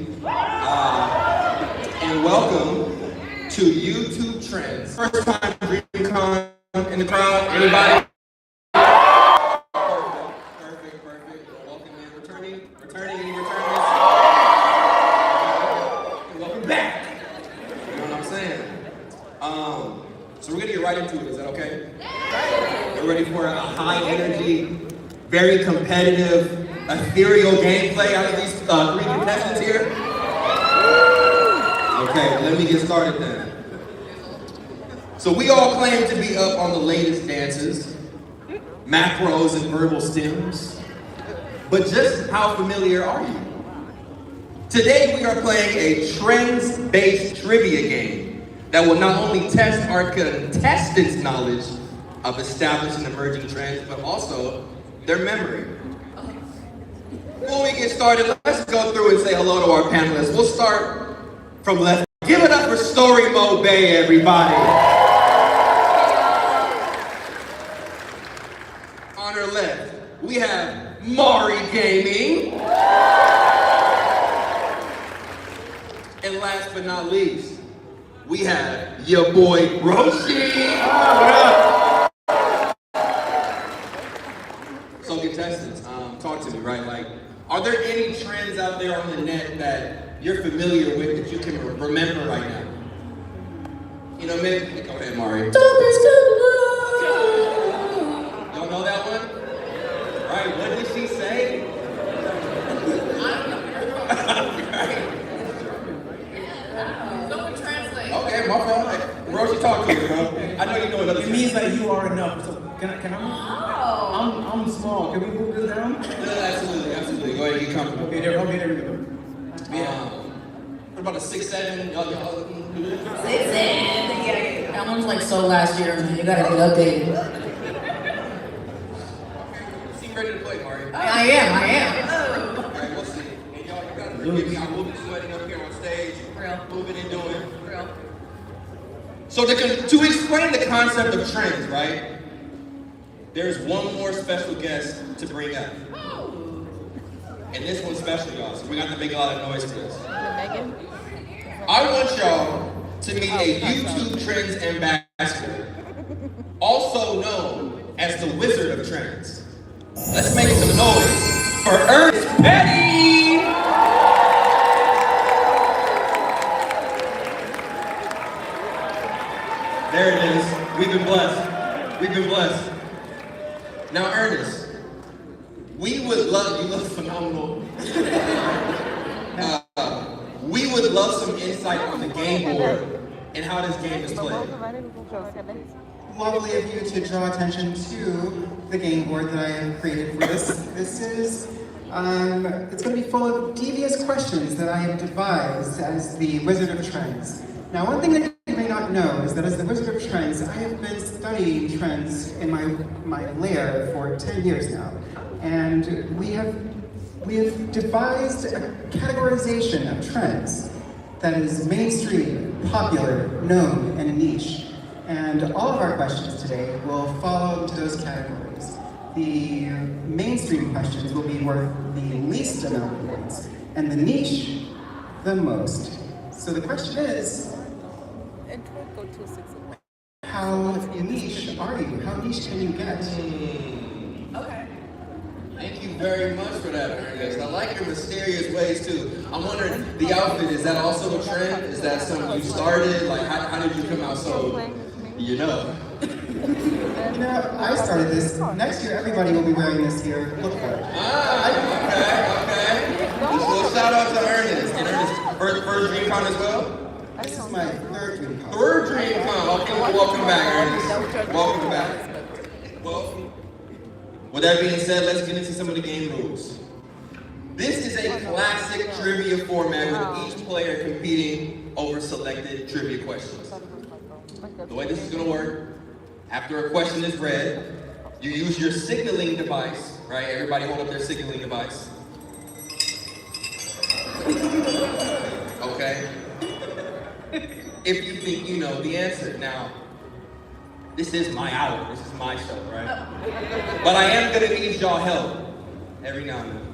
and welcome to YouTube Trends. First time DreamCon in the crowd, anybody? Perfect. Welcome in, returning, any returners? Welcome back. You know what I'm saying? So we're gonna get right into it, is that okay? We're ready for a high energy, very competitive, ethereal gameplay out of these three contestants here? Okay, let me get started then. So we all claim to be up on the latest dances, macros and verbal stems, but just how familiar are you? Today we are playing a trends-based trivia game that will not only test our contestants' knowledge of established and emerging trends, but also their memory. Before we get started, let's go through and say hello to our panelists. We'll start from left. Give it up for Story Mode Bay, everybody. On her left, we have Mari Gaming. And last but not least, we have your boy Roshi. So contestants, talk to me, right? Like, are there any trends out there on the net that you're familiar with that you can remember right now? You know, maybe, go ahead, Mari. Y'all know that one? Right, what did she say? Someone translate. Okay, my fault. Roshi, talk to me, bro. I know you know another. It means that you are enough. So can I Oh. I'm small. Can we move this down? Absolutely. Go ahead, get comfortable. Okay, there we go. What about a 6'7"? Y'all 6'7". Yeah. That one's like so last year, man. You gotta get updated. Seem ready to play, Mari. I am. Alright, we'll see. And y'all, you gotta forgive me. I'm moving, sweating up here on stage. Real. Moving and doing. Real. So to explain the concept of trends, right? There's one more special guest to bring up. And this one's special, y'all, so we got to make a lot of noise for this. I want y'all to meet a YouTube Trends ambassador, also known as the Wizard of Trends. Let's make some noise for Ernest Petty! There it is. We've been blessed. Now, Ernest, we would love, you look phenomenal. We would love some insight on the game board and how this game is played. Lovely of you to draw attention to the game board that I have created for this. This is, it's going to be full of devious questions that I have devised as the Wizard of Trends. Now, one thing that you may not know is that as the Wizard of Trends, I have been studying trends in my lair for 10 years now. And we have devised a categorization of trends that is mainstream, popular, known, and niche. And all of our questions today will fall into those categories. The mainstream questions will be worth the least amount of points, and the niche, the most. So the question is, how niche are you? How niche can you get? Okay. Thank you very much for that, Ernest. I like your mysterious ways too. I'm wondering, the outfit, is that also a trend? Is that something you started? Like, how did you come out so, you know? You know, I started this. Next year, everybody will be wearing this here. Look for it. Okay. Just a little shout out to Ernest. And Ernest, first DreamCon as well? This is my third DreamCon. Third DreamCon. Okay, welcome back, Ernest. Welcome back. Well, with that being said, let's get into some of the game rules. This is a classic trivia format with each player competing over selected trivia questions. The way this is going to work, after a question is read, you use your signaling device, right? Everybody hold up their signaling device. Okay? If you think you know the answer. Now, this is my hour, this is my show, right? But I am gonna need y'all help every now and then.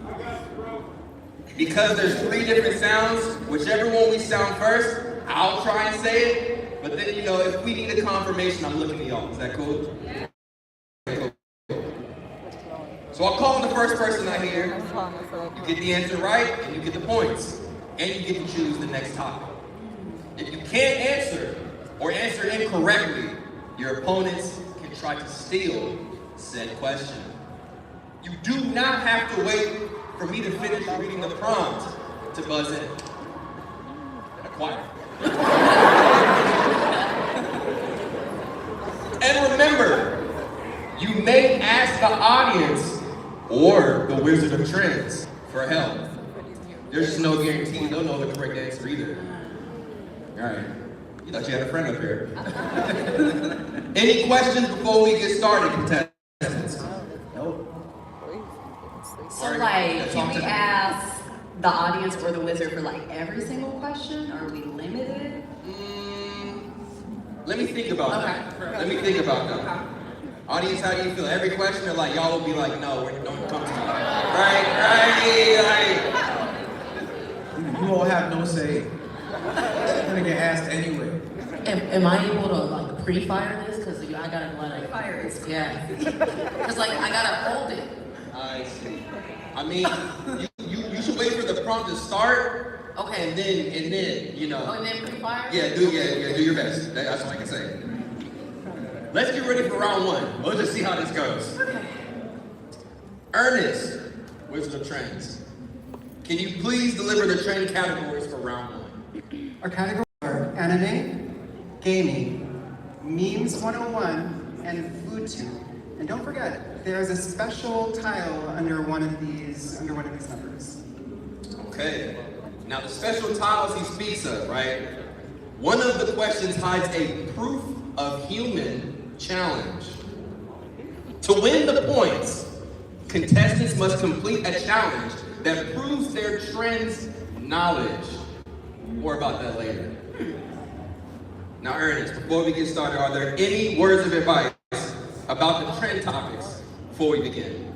because there's 3 different sounds, whichever one we sound first, I'll try and say it. But then, you know, if we need a confirmation, I'm looking at y'all. Is that cool? Yeah. So I'll call on the first person I hear. You get the answer right, and you get the points. And you get to choose the next topic. If you can't answer, or answer incorrectly, your opponents can try to steal said question. You do not have to wait for me to finish reading the prompt to buzz in. Quiet. And remember, you may ask the audience or the Wizard of Trends for help. There's just no guarantee they'll know the correct answer either. All right. You thought you had a friend up here. Any questions before we get started, contestants? Nope. So like, can we ask the audience or the wizard for like every single question? Are we limited? Let me think about that. Let me think about that. Okay. Audience, how do you feel? Every question, or like y'all will be like, no, don't come to me. Right. You all have no say. You're gonna get asked anyway. Am I able to like pre-fire this? Because I gotta let it fire it. Yeah. Because like I gotta hold it. I see. I mean, you should wait for the prompt to start. Okay. And then you know. Oh, and then pre-fire? Yeah, do your best. That's all I can say. Let's get ready for round 1. We'll just see how this goes. Okay. Ernest, Wizard of Trends. Can you please deliver the trend categories for round 1? Our categories are anime, gaming, memes 101, and food tube. And don't forget, there's a special tile under one of these numbers. Okay. Now the special tiles he speaks of, right? One of the questions hides a proof of human challenge. To win the points, contestants must complete a challenge that proves their trends knowledge. More about that later. Now Ernest, before we get started, are there any words of advice about the trend topics before we begin?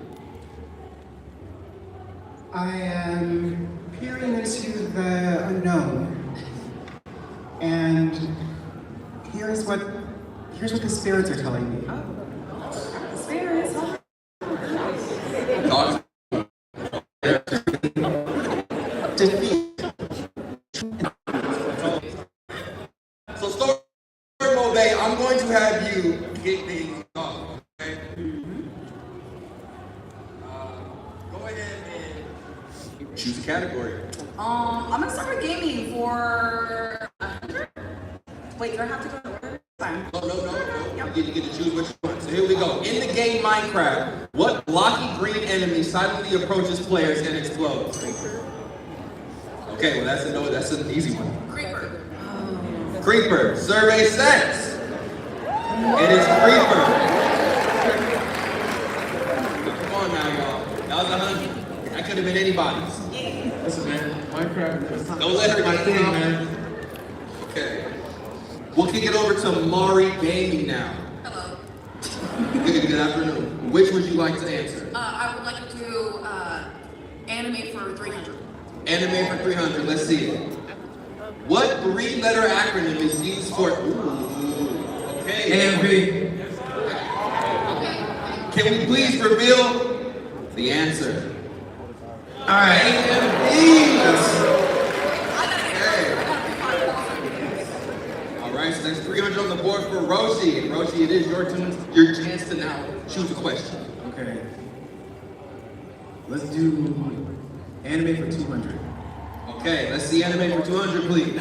I am peering into the unknown. And here's what the spirits are telling me. Spirits, huh? Talk. Defeat. So story mode, I'm going to have you get things off, okay? Go ahead and choose a category. I'm gonna start with gaming for 100. Wait, do I have to go to order? Fine. No. You get to choose which one. So here we go. In the game Minecraft, what blocky green enemy silently approaches players and explodes? Okay, well that's an easy one. Creeper. Creeper. Survey says it is Creeper. Come on now, y'all. That was 100. That could have been anybody's. Listen, man, Minecraft. Don't let her get thing, out. man. Okay. We'll kick it over to Mari Gaming now. Hello. Good afternoon. Which would you like to answer? I would like to do anime for 300. Anime for 300. Let's see it. What 3-letter acronym is used for? Ooh. Okay. AMV. Can we please reveal the answer? All right. AMV. Alright, so that's 300 on the board for Roshi. Roshi, it is your chance to now choose a question. Okay. Let's do anime for 200. Okay, let's see anime for 200, please.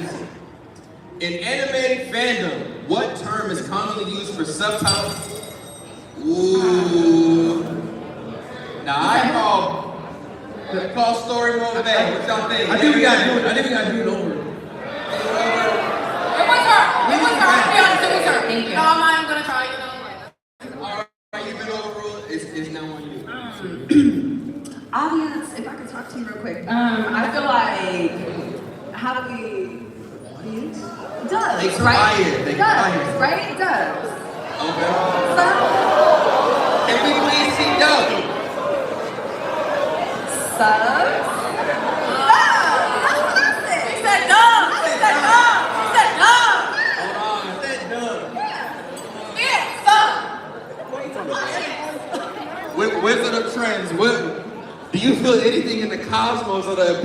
In anime fandom, what term is commonly used for subtitles? Ooh. Now I call story mode bad. What y'all think? I think we gotta do it over. Thank you. No, I'm gonna try, Alright, you've been overruled. It's now on you. Audience, if I could talk to you real quick. I feel like, how do we mute? It does, They right? quiet. They It does, quiet. right? It does. Okay. So, Can we please see no? subs. Wizard of Trends, what do you feel anything in the cosmos or the